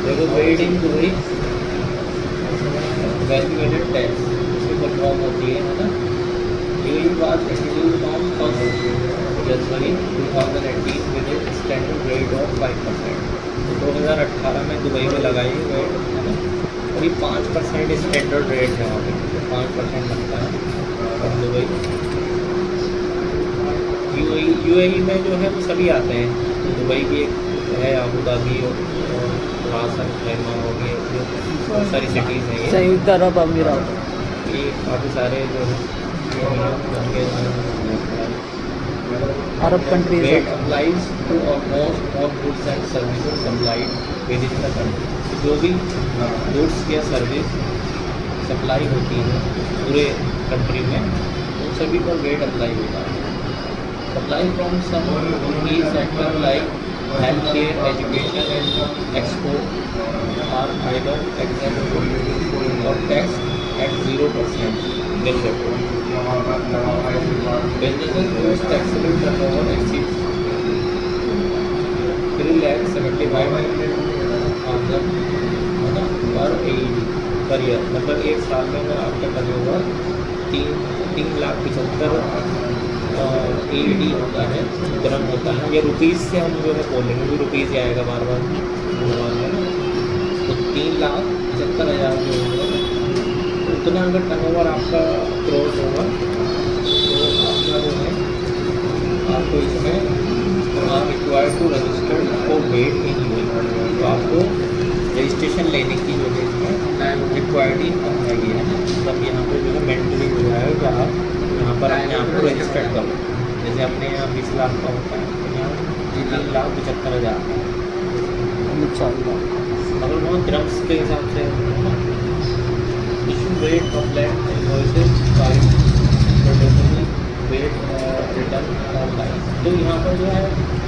देखो VAT in Dubai value added tax उसकी full form होती है ना। UAE was introduced on 1 January 2018 with a standard rate of 5%। तो 2018 में दुबई में लगाई गई है ना, और ये 5% स्टैंडर्ड रेट है वहाँ पे, 5% लगता है। और दुबई यूएई में जो है वो सभी आते हैं, तो दुबई भी एक है, अबू धाबी और रासन खैमा हो गए, बहुत सारी सिटीज़ हैं ये। संयुक्त अरब अमीरात। ये काफ़ी सारे जो है Arab countries rate applies to almost all goods and services supplied within the country. जो भी गुड्स या सर्विस सप्लाई होती है पूरे कंट्री में, उन सभी पर रेट अप्लाई होता है। Supply from some key sector like health care, education and export are either exempt or tax at 0% nil rate. Businesses whose taxable turnover exceeds 3,75,000 per AED per year, मतलब एक साल में अगर आपका टर्नओवर 3,75,000 AED होता है, दिरहम होता है, या रुपीज़ से हम जो है बोलेंगे भी रुपीज़ ही आएगा बार बार, तो 3,75,000 जो होगा उतना अगर टर्नओवर आपका क्रॉस होगा तो आपका जो है आपको इसमें required to register for VAT in UAE, तो आपको रजिस्ट्रेशन लेने की जो है इसमें रिक्वायर्ड ही आएगी है, मतलब यहाँ पे जो है मैंडेटरी हो जाएगा कि आप यहाँ पर अपने आप को रजिस्टर्ड करो। जैसे अपने यहाँ 20 लाख का होता है, तो यहाँ 3,75,000 अगर वो दिरहम्स के हिसाब से issue VAT compliant invoices by VAT return online. तो यहाँ पर जो है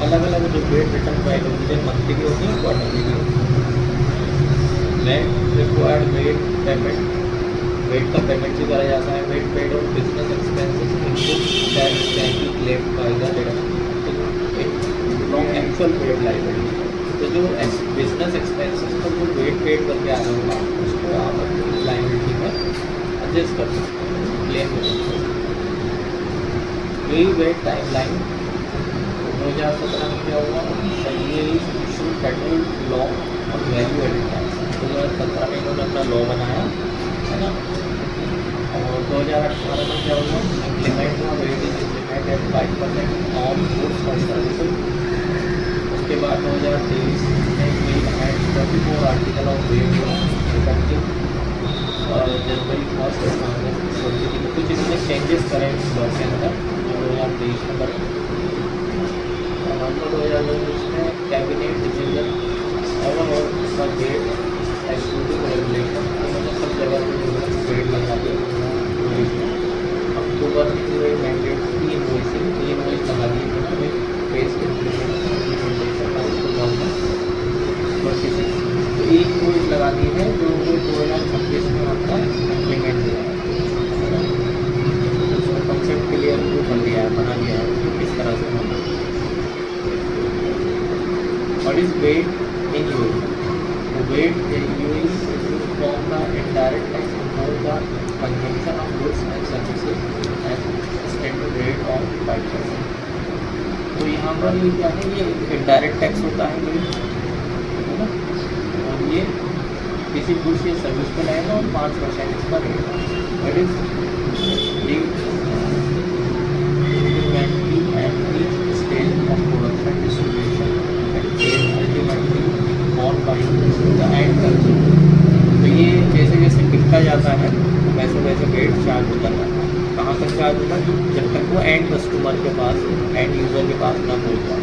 अलग अलग जो वेट रिटर्न फाइल होती है, मंथली भी होती है, क्वार्टरली भी होती है। VAT required VAT payment, VAT का पेमेंट भी करा जाता है। वेट पेड और business expenses input tax can be claimed by the from actual VAT liability. तो जो बिजनेस एक्सपेंसेस पर जो वेट पेड करके आ रहा होगा उसको आप अपनी लायबिलिटी में एडजस्ट कर सकते हैं, क्लेम कर सकते हैं। यही वेट टाइमलाइन 2017 में क्या हुआ, ये इशू फेडरल लॉ और वैल्यू एडेड टैक्स। 2017 में इन्होंने अपना लॉ बनाया है ना, और 2018 में क्या हुआ, इम्प्लीमेंट हुआ, VAT is implemented 5% on goods और सर्विसेज। उसके बाद 2023 में VAT and 34 article of VAT effective January 1 कुछ इसमें चेंजेस करें इस लॉ के अंदर 2023 में करें। नवंबर 2023 में कैबिनेट डिसीजन ओवरऑल उसका वेट एक्सक्लूडिंग रेगुलेशन, उन्होंने सब जगह वेट लगा दिया। अक्टूबर में जो मैंडेट की इनवॉइसिंग लगा दी थी ना, फेस एक कोड लगा दी है जो 2026 में आपका इम्प्लीमेंट हुआ है। उसमें कॉन्सेप्ट क्लियर वो बन गया है, बना लिया है कि किस तरह से होना। What is VAT in UAE? VAT in UAE from the indirect tax involve the consumption of goods and services at standard rate of 5%। तो यहाँ पर ये क्या है, ये इनडायरेक्ट टैक्स होता है ये, है ना, और ये किसी गुड्स या सर्विस पर लगेगा और 5% इसका रेट है। That is equivalently at each stage of production distribution and sale ultimately borne by the end consumer. तो ये जैसे जैसे बिकता जाता है वैसे वैसे रेट चार्ज होता जाता है। कहाँ तक चार्ज होता है, जब तक वो एंड कस्टमर के पास, एंड यूज़र के पास ना पहुँच जाए।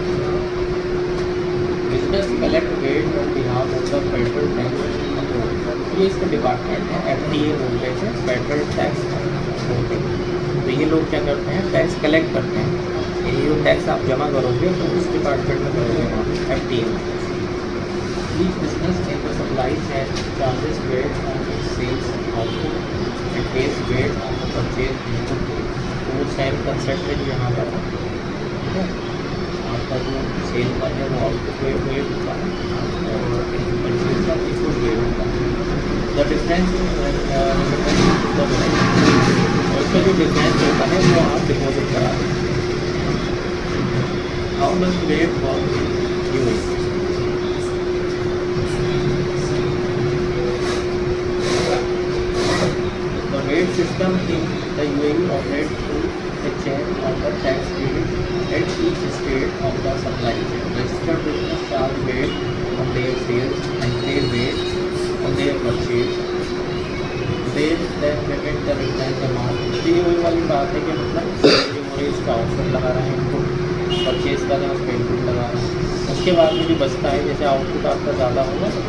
Business collect VAT on behalf of the federal tax authority, ये इसका डिपार्टमेंट है, एफटीए बोलते हैं, फेडरल टैक्स अथॉरिटी। तो ये लोग क्या करते हैं, टैक्स कलेक्ट करते हैं। ये जो टैक्स आप जमा करोगे तो उस डिपार्टमेंट में करोगे वहाँ FTA. Each business in the supply chain charges weight on its sales output and pays weight on the purchase input. तो वो सेम कंसेप्ट है जो यहाँ पर है, ठीक है। आपका जो सेल का है वो आउटपुट वेट होगा और परचेज का इनपुट वेट होगा। द डिफरेंस और इसका जो डिफरेंस होता है वो आप डिपॉजिट करा दें। How does VAT work US? The rate system in the UAE operates through a chain of the tax credit at each stage of the supply chain. Registered business charge rate on their sales and pay rates on their purchase. They then payment the return amount. ये वही वाली बात है कि मतलब जो इसका option लगा रहे हैं इनपुट परचेज कर रहे हैं उस पर इनपुट लगा रहे हैं, उसके बाद में जो बचता है जैसे आउटपुट आपका ज़्यादा होगा तो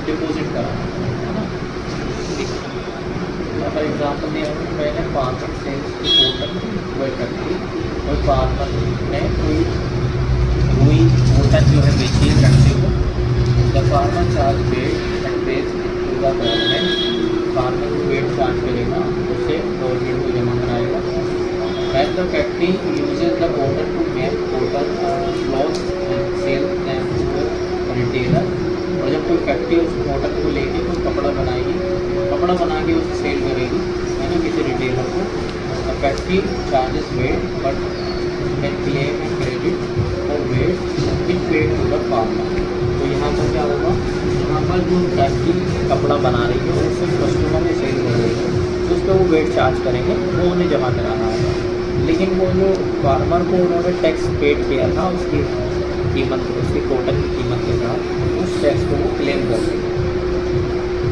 डिपॉजिट कराना है ना। फॉर एग्जाम्पल दिया मैंने फार्मर सेल्स की टोटल वही करती कोई फार्मर ने कोई टोटल जो है बेची है करते को the farmer charge VAT and pays to the government. Farmer को वेट चार्ज करेगा उसे गवर्नमेंट को जमा कराएगा। As the factory uses the order to make total loss sale retailer. और जब कोई फैक्ट्री उस ऑर्डर को लेके कोई कपड़ा बनाएगी, कपड़ा बना के उसे सेल करेगी है ना किसी रिटेलर को, factory charges VAT but can claim and credit और VAT it paid to the farmer. तो यहाँ पर क्या होगा, यहाँ पर जो फैक्ट्री कपड़ा बना रही है उससे कस्टमर को सेल कर रही है तो उस पर वो वेट चार्ज करेंगे, वो उन्हें जमा कराना है। लेकिन वो जो फार्मर को उन्होंने टैक्स पेड किया था उसकी कीमत, उसकी टोटल की कीमत के साथ उस टैक्स को वो क्लेम कर देंगे।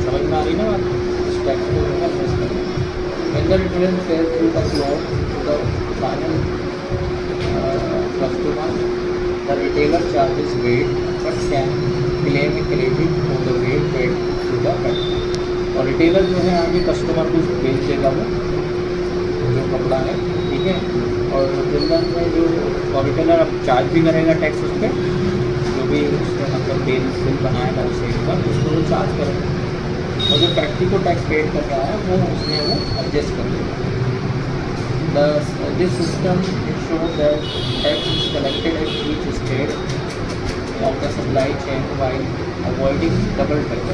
समझ में आ रही ना बात, उस टैक्स को एडजस्ट करेंगे। When the return sales through the floor to the final customer, the retailer charges weight but can claim a credit for the weight paid to the factory। और रिटेलर जो है आगे कस्टमर को बेच देगा वो जो कपड़ा है, ठीक है। और बिल्डर में जो रिटेलर अब चार्ज भी करेगा टैक्स उस पर, जो भी उसका मतलब बिल बनाएगा उसे पर उसको वो चार्ज करेगा। और जो फैक्ट्री को टैक्स पेड कर रहा है वो उसमें वो एडजस्ट कर देगा। This system ensure that tax is collected at each stage of the supply chain while avoiding double tax.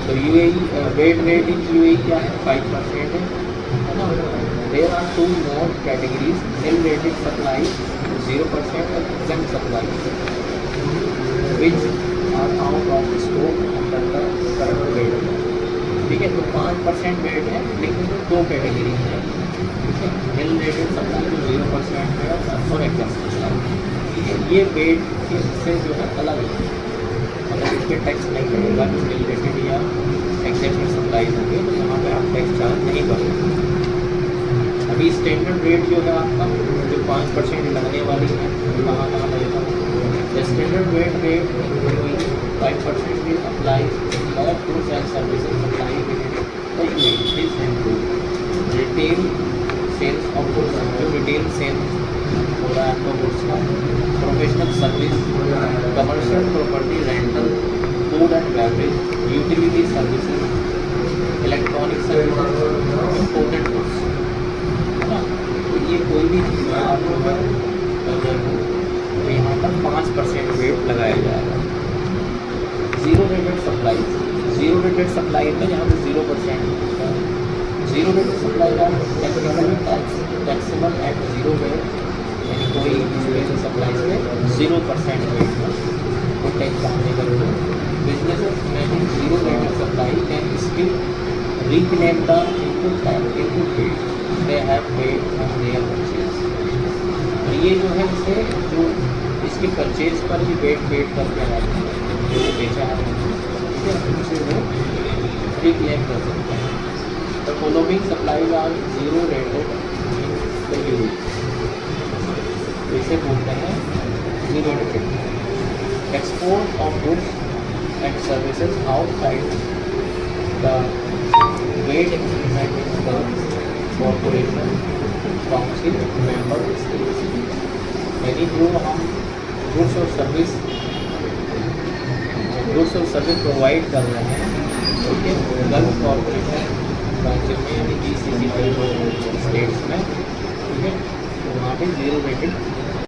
तो UAE VAT rate in UAE क्या है 5% है ना। There are two more categories, nil rated supply 0% और exempt supply which are out of scope under the current VAT. ठीक है, तो 5% wait है लेकिन दो कैटेगरी है, ठीक है। निल रेटेड सप्लाई जो 0% है और एग्जम्प्ट सप्लाई, ठीक है। ये वेट से जो है अलग है, अगर इस पर टैक्स नहीं करेगा जो निल रेटेड या एग्जम्प्ट सप्लाई होगी तो यहाँ पे आप टैक्स चार्ज नहीं करोगे। अभी स्टैंडर्ड रेट जो है आपका जो 5% लगने वाली है कहाँ कहाँ लगेगा। द स्टैंडर्ड रेट 5% भी apply all goods and services supply the UAE is retail sales of goods, जो रिटेल सेल्स हो रहा है आपका गुड्स का, professional service, commercial property rental, food and beverage, utility services, electronic services, imported goods, है ना। तो ये कोई भी चीज़ आप तो यहाँ पर 5% वेट लगाया जाएगा। Zero rated supply, zero rated supply में यहाँ पर 0% होता है। जीरो रेटेड सप्लाई का टैक्सेबल एट जीरो वेट, यानी कोई इसमें सप्लाई में 0% वेट में कोई टैक्स नहीं करोगे। बिजनेसेस में zero rated supply can still reclaim the input rate they have paid on their purchase। और ये जो है इसे जो इसके परचेज पर ही वेट पेड करके आया है जो बेचा है, ठीक है, उसे वो रिक्लेम कर सकते हैं। The following supplies are zero rated in the UAE, तो इसे बोलते हैं zero rated. Export of goods and services outside the VAT increment in the corporation council member states, यानी जो हम गुड्स और सर्विस प्रोवाइड कर रहे हैं, ठीक है, गल्फ कॉर्पोरेशन काउंसिल में यानी GCC स्टेट्स में, ठीक है, जीरो रेटेड